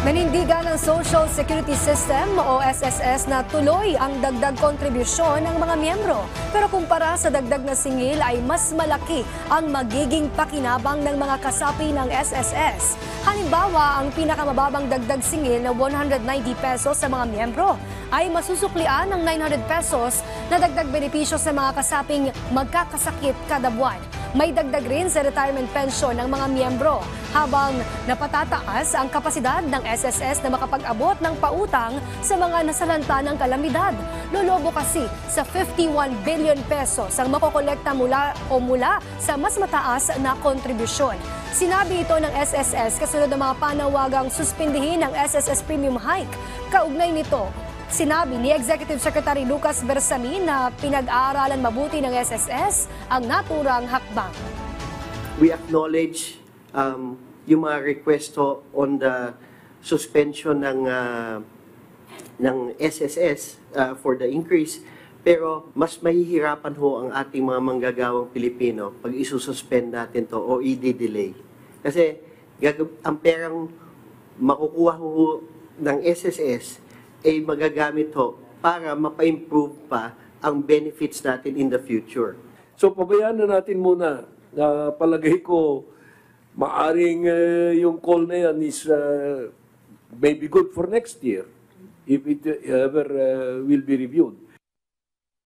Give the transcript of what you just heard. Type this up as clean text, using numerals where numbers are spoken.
Nanindigan ng Social Security System o SSS na tuloy ang dagdag kontribusyon ng mga miyembro. Pero kumpara sa dagdag na singil ay mas malaki ang magiging pakinabang ng mga kasapi ng SSS. Halimbawa, ang pinakamababang dagdag singil na 190 pesos sa mga miyembro ay masusuklian ng 900 pesos na dagdag benepisyo sa mga kasaping magkakasakit kada buwan. May dagdag rin sa retirement pension ng mga miyembro habang napatataas ang kapasidad ng SSS na makapag-abot ng pautang sa mga nasalanta ng kalamidad. Lolobo kasi sa 51 billion pesos ang makokolekta mula sa mas mataas na kontribusyon. Sinabi ito ng SSS kasunod ng mga panawagang suspindihin ang SSS premium hike. Kaugnay nito, sinabi ni Executive Secretary Lucas Bersamin na pinag-aaralan mabuti ng SSS ang naturang hakbang. We acknowledge yung mga request on the suspension ng SSS for the increase, pero mas mahihirapan ho ang ating mga manggagawang Pilipino pag isususpend natin to o i-delay. Kasi ang perang makukuha ho ng SSS ay magagamit ho para mapa-improve pa ang benefits natin in the future. So pabayaan na natin muna na palagay ko maaring yung call na yan is maybe good for next year if it ever will be reviewed.